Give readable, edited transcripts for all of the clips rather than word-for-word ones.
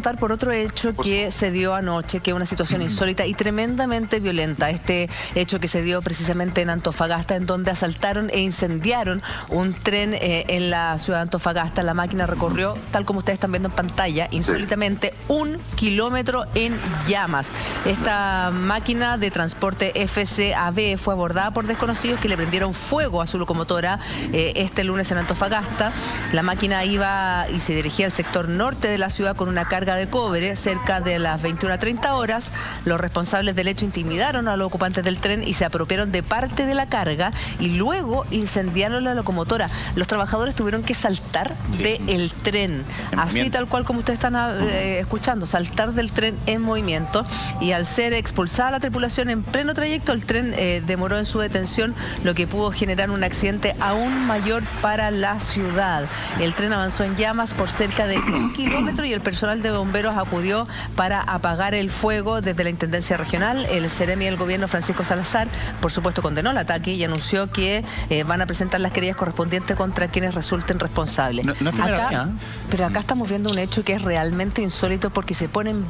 Por otro hecho que se dio anoche, que es una situación insólita y tremendamente violenta. Este hecho que se dio precisamente en Antofagasta, en donde asaltaron e incendiaron un tren en la ciudad de Antofagasta. La máquina recorrió, tal como ustedes están viendo en pantalla, insólitamente 1 kilómetro en llamas. Esta máquina de transporte FCAB fue abordada por desconocidos que le prendieron fuego a su locomotora este lunes en Antofagasta. La máquina iba y se dirigía al sector norte de la ciudad con una carga de cobre. Cerca de las 21:30 horas, los responsables del hecho intimidaron a los ocupantes del tren y se apropiaron de parte de la carga y luego incendiaron la locomotora. Los trabajadores tuvieron que saltar del tren, así tal cual como ustedes están escuchando, saltar del tren en movimiento, y al ser expulsada la tripulación en pleno trayecto, el tren demoró en su detención, lo que pudo generar un accidente aún mayor para la ciudad. El tren avanzó en llamas por cerca de 1 kilómetro y el personal de bomberos acudió para apagar el fuego desde la Intendencia Regional. El seremi del gobierno, Francisco Salazar, por supuesto condenó el ataque y anunció que van a presentar las querellas correspondientes contra quienes resulten responsables. Pero acá estamos viendo un hecho que es realmente insólito, porque se pone en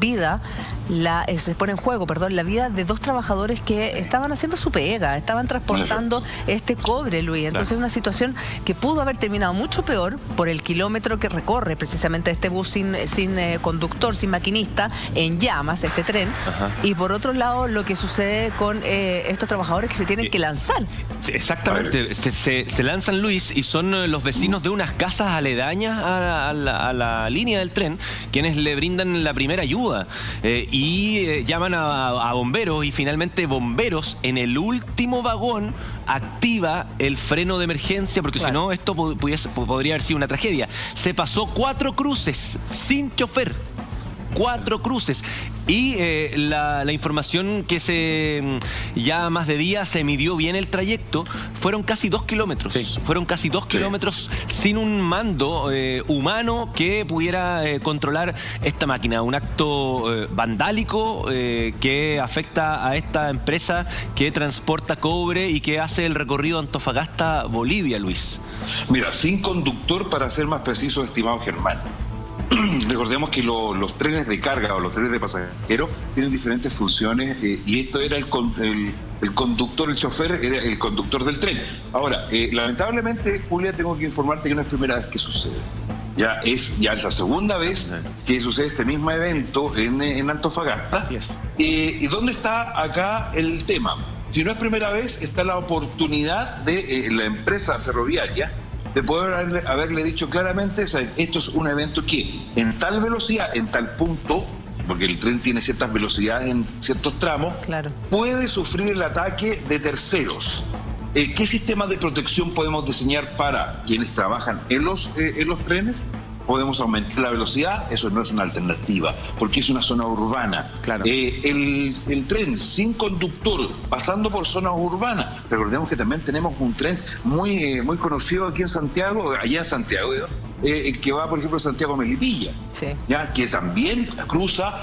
juego la vida de 2 trabajadores que estaban haciendo su pega, estaban transportando este cobre, Luis. Entonces es una situación que pudo haber terminado mucho peor por el kilómetro que recorre precisamente este bus sin conductor, sin maquinista, en llamas, este tren. Y por otro lado, lo que sucede con estos trabajadores que se tienen que lanzar. Exactamente, se lanzan, Luis, y son los vecinos de unas casas aledañas a la línea del tren quienes le brindan la primera ayuda y llaman a bomberos, y finalmente bomberos en el último vagón activa el freno de emergencia, porque si no esto podría haber sido una tragedia. Se pasó 4 cruces sin chofer. 4 cruces. Y la información que ya más de día se midió bien el trayecto, fueron casi 2 kilómetros. Fueron casi 2 kilómetros sin un mando humano que pudiera controlar esta máquina. Un acto vandálico que afecta a esta empresa que transporta cobre y que hace el recorrido Antofagasta-Bolivia, Luis. Mira, sin conductor, para ser más preciso, estimado Germán. Recordemos que los trenes de carga o los trenes de pasajeros tienen diferentes funciones y esto era el conductor, el chofer era el conductor del tren. Ahora, lamentablemente, Julia, tengo que informarte que no es primera vez que sucede. Ya es la segunda vez que sucede este mismo evento en Antofagasta. Así es. ¿Y dónde está acá el tema? Si no es primera vez, está la oportunidad de la empresa ferroviaria de poder haberle dicho claramente: esto es un evento que en tal velocidad, en tal punto, porque el tren tiene ciertas velocidades en ciertos tramos, puede sufrir el ataque de terceros. ¿Qué sistema de protección podemos diseñar para quienes trabajan en los trenes? Podemos aumentar la velocidad, eso no es una alternativa, porque es una zona urbana. El tren sin conductor, pasando por zonas urbanas, recordemos que también tenemos un tren muy conocido aquí en Santiago, allá en Santiago, que va, por ejemplo, a Santiago-Melipilla, ya que también cruza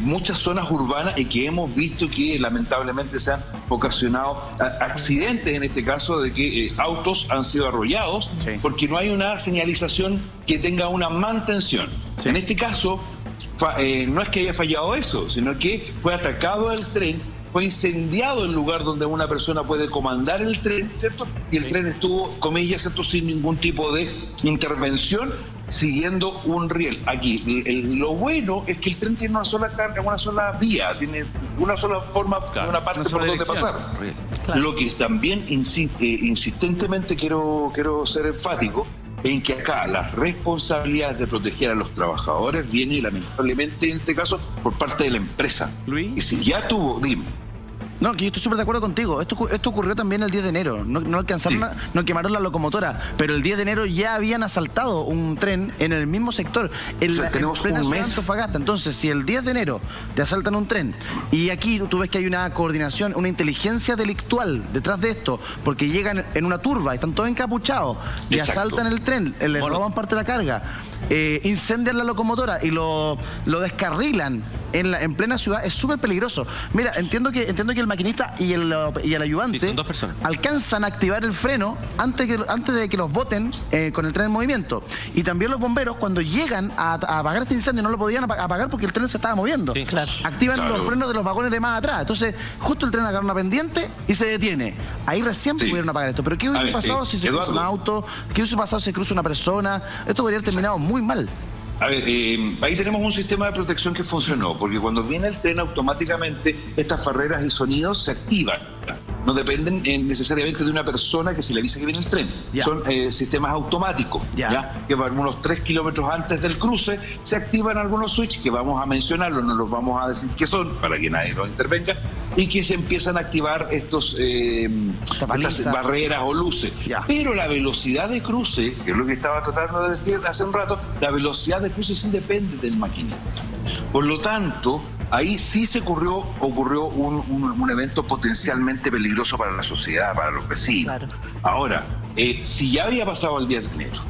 muchas zonas urbanas y que hemos visto que lamentablemente se han ocasionado accidentes, en este caso de que autos han sido arrollados porque no hay una señalización que tenga una mantención. En este caso, no es que haya fallado eso, sino que fue atacado el tren, fue incendiado el lugar donde una persona puede comandar el tren, ¿cierto? Y el tren estuvo, comillas, ¿cierto?, sin ningún tipo de intervención, siguiendo un riel. Aquí, lo bueno es que el tren tiene una sola carga, una sola vía, tiene una sola forma, una parte por donde pasar. Lo que también insistentemente quiero ser enfático en que acá las responsabilidades de proteger a los trabajadores viene lamentablemente en este caso por parte de la empresa. Luis. Y si ya tuvo, dime. No, que yo estoy súper de acuerdo contigo. Esto ocurrió también el 10 de enero. No alcanzaron, no quemaron la locomotora, pero el 10 de enero ya habían asaltado un tren en el mismo sector. Tenemos un mes. Antofagasta. Entonces, si el 10 de enero te asaltan un tren y aquí tú ves que hay una coordinación, una inteligencia delictual detrás de esto, porque llegan en una turba, están todos encapuchados, y asaltan el tren, le roban parte de la carga, incendian la locomotora y lo descarrilan. en plena ciudad es súper peligroso. Mira, entiendo que el maquinista y el ayudante son 2 personas. alcanzan a activar el freno antes de que los boten con el tren en movimiento. Y también los bomberos, cuando llegan a apagar este incendio, no lo podían apagar porque el tren se estaba moviendo. Sí, claro. Activan los frenos de los vagones de más atrás. Entonces, justo el tren agarra una pendiente y se detiene. Ahí recién pudieron apagar esto. Pero ¿qué hubiese pasado si se cruza un auto? ¿Qué hubiese pasado si se cruza una persona? Esto podría haber terminado muy mal. A ver, ahí tenemos un sistema de protección que funcionó, porque cuando viene el tren automáticamente estas barreras y sonidos se activan. No dependen necesariamente de una persona que se le avisa que viene el tren. Son sistemas automáticos, que van unos 3 kilómetros antes del cruce se activan algunos switches que vamos a mencionarlos, no los vamos a decir qué son para que nadie nos intervenga, y que se empiezan a activar estas barreras o luces. Pero la velocidad de cruce, que es lo que estaba tratando de decir hace un rato, la velocidad de cruce sí depende del maquinista. Por lo tanto, ahí sí ocurrió un evento potencialmente peligroso para la sociedad, para los vecinos. Claro. Ahora, si ya había pasado el 10 de enero,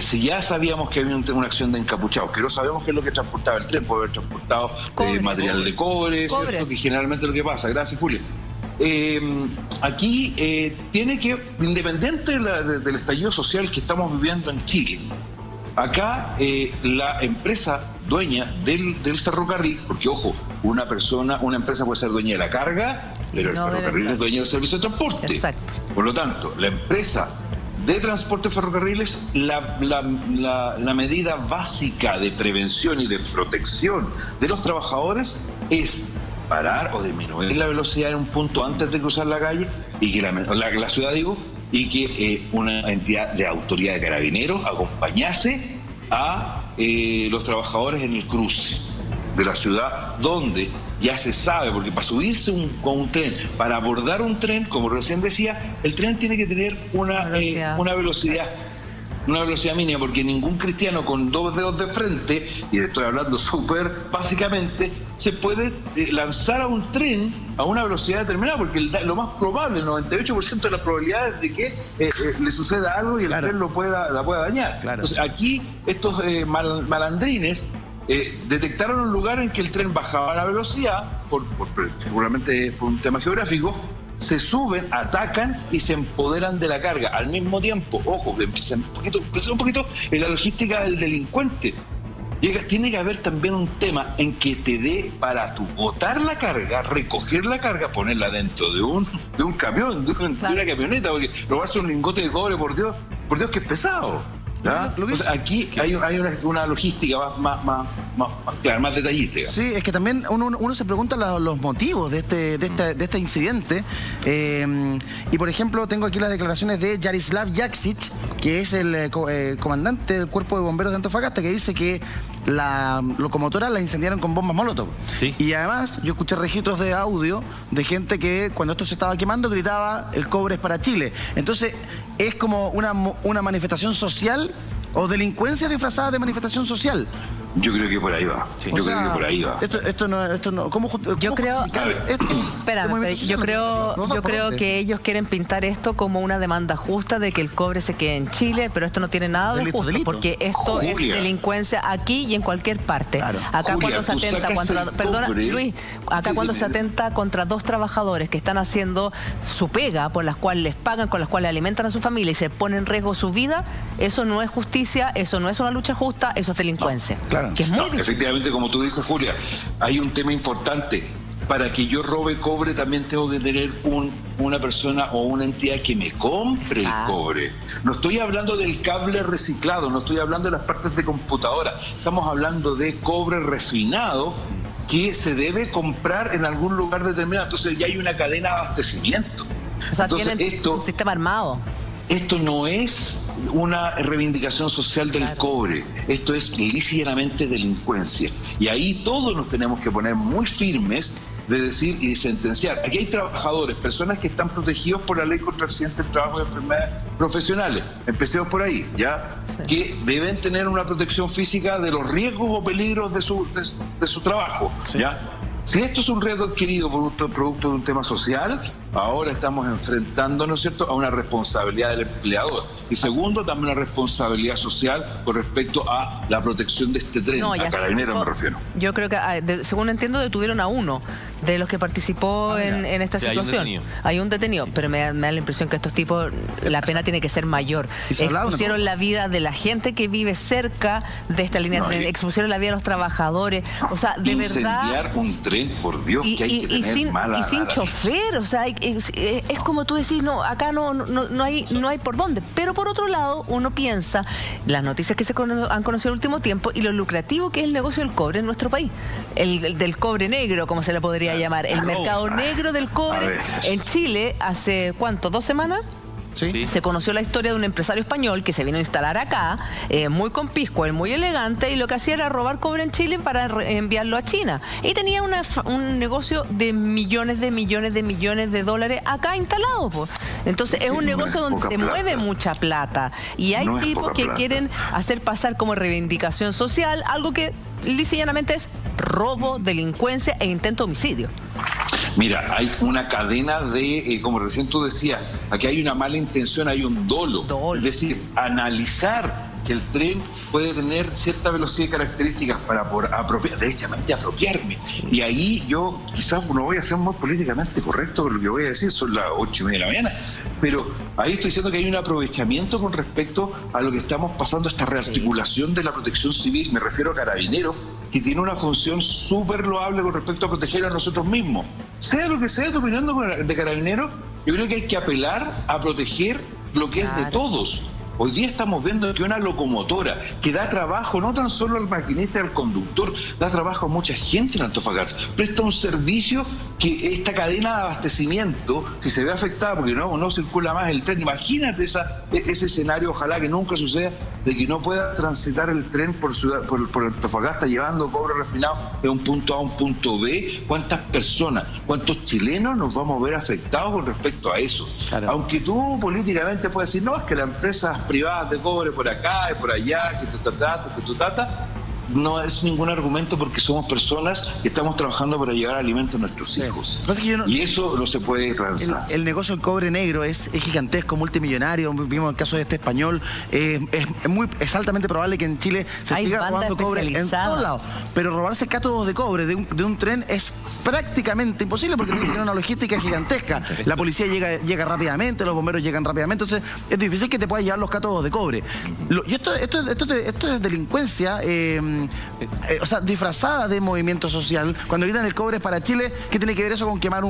si ya sabíamos que había una acción de encapuchados, que no sabemos qué es lo que transportaba el tren, puede haber transportado material de cobre, ¿cierto? Que generalmente es lo que pasa. Gracias, Julio. Aquí tiene que, independiente del estallido social que estamos viviendo en Chile, acá la empresa dueña del ferrocarril, porque ojo, una empresa puede ser dueña de la carga, pero el ferrocarril es dueño del servicio de transporte. Exacto. Por lo tanto, la empresa de transporte ferrocarriles, la medida básica de prevención y de protección de los trabajadores es parar o disminuir la velocidad en un punto antes de cruzar la calle y que la ciudad, y que una entidad de autoridad de carabineros acompañase a los trabajadores en el cruce de la ciudad, donde ya se sabe, porque para subirse con un tren, para abordar un tren, como recién decía, el tren tiene que tener una velocidad mínima, porque ningún cristiano con 2 dedos de frente, y estoy hablando súper básicamente, se puede lanzar a un tren a una velocidad determinada, porque lo más probable, el 98% de las probabilidades de que le suceda algo y el tren la pueda dañar. Entonces aquí estos malandrines detectaron un lugar en que el tren bajaba la velocidad, seguramente por un tema geográfico, se suben, atacan y se empoderan de la carga. Al mismo tiempo, ojo, que empieza un poquito en la logística del delincuente. Tiene que haber también un tema en que te dé para tú botar la carga, recoger la carga, ponerla dentro de un camión, de una camioneta, porque robarse un lingote de cobre, por Dios que es pesado. Entonces, aquí hay una logística más clara, más detallista. Sí, es que también uno se pregunta los motivos de este incidente. Y por ejemplo, tengo aquí las declaraciones de Yarislav Jaksic, que es el comandante del Cuerpo de Bomberos de Antofagasta, que dice que la locomotora la incendiaron con bombas Molotov. Sí. Y además yo escuché registros de audio de gente que cuando esto se estaba quemando gritaba: el cobre es para Chile. Entonces es como una manifestación social o delincuencia disfrazada de manifestación social. Yo creo que por ahí va. Sí. Yo creo que por ahí va. Esto no. ¿Cómo yo creo. Espérame, yo creo que ellos quieren pintar esto como una demanda justa de que el cobre se quede en Chile, pero esto no tiene nada de justo, porque esto es delincuencia aquí y en cualquier parte. Claro. Acá cuando se atenta contra, Luis, cuando se atenta contra 2 trabajadores que están haciendo su pega, por las cuales les pagan, con las cuales alimentan a su familia y se pone en riesgo su vida, eso no es justicia, eso no es una lucha justa, eso es delincuencia. Claro. Que es muy efectivamente, como tú dices, Julia, hay un tema importante. Para que yo robe cobre también tengo que tener una persona o una entidad que me compre el cobre. No estoy hablando del cable reciclado, no estoy hablando de las partes de computadora, estamos hablando de cobre refinado que se debe comprar en algún lugar determinado. Entonces ya hay una cadena de abastecimiento. O sea, entonces, tienen un sistema armado. Esto no es una reivindicación social del cobre, esto es lícitamente delincuencia. Y ahí todos nos tenemos que poner muy firmes de decir y de sentenciar. Aquí hay trabajadores, personas que están protegidos por la ley contra accidentes de trabajo y enfermedades profesionales. Empecemos por ahí, que deben tener una protección física de los riesgos o peligros de su trabajo, Si esto es un riesgo adquirido producto de un tema social, ahora estamos enfrentándonos, ¿cierto?, a una responsabilidad del empleador. Y segundo, también una responsabilidad social con respecto a la protección de este tren, a Carabineros me refiero. Yo creo que, según entiendo, detuvieron a uno de los que participó en esta situación. Hay un detenido, pero me da la impresión que estos tipos, la pena tiene que ser mayor. Expusieron la vida de la gente que vive cerca de esta línea de tren, expusieron la vida de los trabajadores, o sea, de verdad... Incendiar un tren, por Dios, que hay que tener mala... Y sin chofer, o sea, es como tú decís, no, acá no hay por dónde. Pero por otro lado, uno piensa las noticias que se han conocido en el último tiempo y lo lucrativo que es el negocio del cobre en nuestro país. El del cobre negro, como se le podría llamar. El mercado negro del cobre en Chile, hace ¿cuánto? ¿2 semanas? Sí. Se conoció la historia de un empresario español que se vino a instalar acá, muy conpiscuo, muy elegante, y lo que hacía era robar cobre en Chile para enviarlo a China. Y tenía un negocio de millones de dólares acá instalado, pues. Entonces es un negocio donde se mueve mucha plata. Y hay tipos que quieren hacer pasar como reivindicación social algo que lisa y llanamente es robo, delincuencia e intento de homicidio. Mira, hay una cadena de, como recién tú decías, aquí hay una mala intención, hay un dolo. Es decir, analizar que el tren puede tener cierta velocidad y características para derechamente apropiarme. Y ahí yo quizás no voy a ser muy políticamente correcto con lo que voy a decir, son las 8:30 de la mañana, pero ahí estoy diciendo que hay un aprovechamiento con respecto a lo que estamos pasando, esta rearticulación de la protección civil, me refiero a Carabineros, que tiene una función súper loable con respecto a proteger a nosotros mismos. Sea lo que sea tu opinión de Carabineros, yo creo que hay que apelar a proteger lo que es de todos. Hoy día estamos viendo que una locomotora que da trabajo no tan solo al maquinista y al conductor, da trabajo a mucha gente en Antofagasta, presta un servicio que esta cadena de abastecimiento, si se ve afectada porque no circula más el tren, imagínate ese escenario, ojalá que nunca suceda, de que no pueda transitar el tren por Antofagasta llevando cobre refinado de un punto A a un punto B. ¿Cuántas personas, cuántos chilenos nos vamos a ver afectados con respecto a eso? Claro. Aunque tú políticamente puedes decir, no, es que las empresas privadas de cobre por acá y por allá, que tú no es ningún argumento, porque somos personas que estamos trabajando para llevar alimento a nuestros hijos. Y eso no se puede transar. El negocio del cobre negro es gigantesco, multimillonario. Vimos el caso de este español. Es altamente probable que en Chile se siga robando cobre en todos lados. Pero robarse cátodos de cobre de un tren es prácticamente imposible, porque tiene una logística gigantesca. La policía llega rápidamente, los bomberos llegan rápidamente. Entonces es difícil que te puedas llevar los cátodos de cobre. Y esto es delincuencia. O sea, disfrazada de movimiento social. Cuando gritan el cobre es para Chile, ¿qué tiene que ver eso con quemar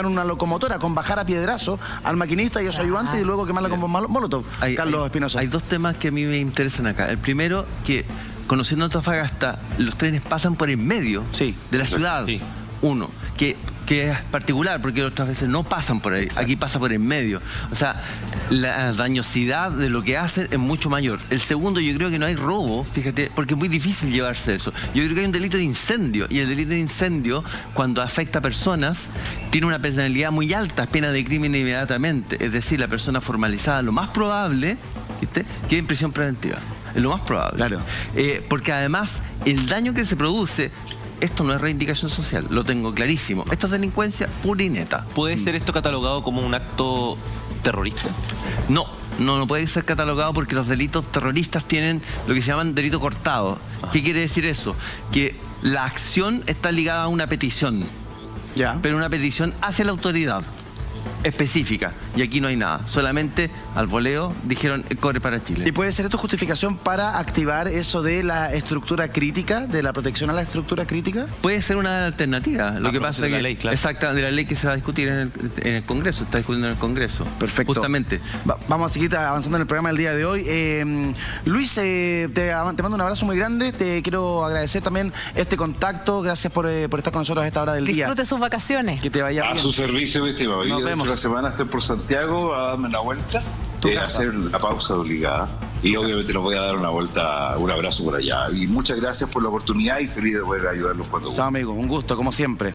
una locomotora? Con bajar a piedrazo al maquinista y a su ayudante y luego quemarla con molotov. Carlos Espinosa. Hay dos temas que a mí me interesan acá. El primero, que conociendo Antofagasta, los trenes pasan por en medio de la ciudad. Sí. Uno, que es particular, porque otras veces no pasan por ahí. Exacto. Aquí pasa por en medio. O sea, la dañosidad de lo que hacen es mucho mayor. El segundo, yo creo que no hay robo, fíjate, porque es muy difícil llevarse eso. Yo creo que hay un delito de incendio, y el delito de incendio, cuando afecta a personas, tiene una penalidad muy alta, es pena de crimen inmediatamente. Es decir, la persona formalizada, lo más probable, ¿viste?, queda en prisión preventiva. Es lo más probable. Claro. Porque además, el daño que se produce... Esto no es reivindicación social, lo tengo clarísimo. Esto es delincuencia pura y neta. ¿Puede ser esto catalogado como un acto terrorista? No puede ser catalogado, porque los delitos terroristas tienen lo que se llaman delito cortado. ¿Qué quiere decir eso? Que la acción está ligada a una petición, pero una petición hacia la autoridad específica, y aquí no hay nada, solamente al voleo dijeron cobre para Chile. ¿Y puede ser esto justificación para activar eso de la estructura crítica, de la protección a la estructura crítica? Puede ser una alternativa. Lo que pasa es que de la ley que se va a discutir en el Congreso, está discutiendo en el Congreso. Perfecto. Justamente. Vamos a seguir avanzando en el programa del día de hoy. Luis, te mando un abrazo muy grande, te quiero agradecer también este contacto, gracias por estar con nosotros a esta hora del día. Disfrute sus vacaciones. Que te vaya bien. A su servicio, mi estimado. Nos vemos. La semana estoy por Santiago a darme una vuelta, hacer la pausa obligada, y obviamente nos voy a dar una vuelta, un abrazo por allá. Y muchas gracias por la oportunidad y feliz de poder ayudarlos cuando... Chao, amigo, un gusto, como siempre.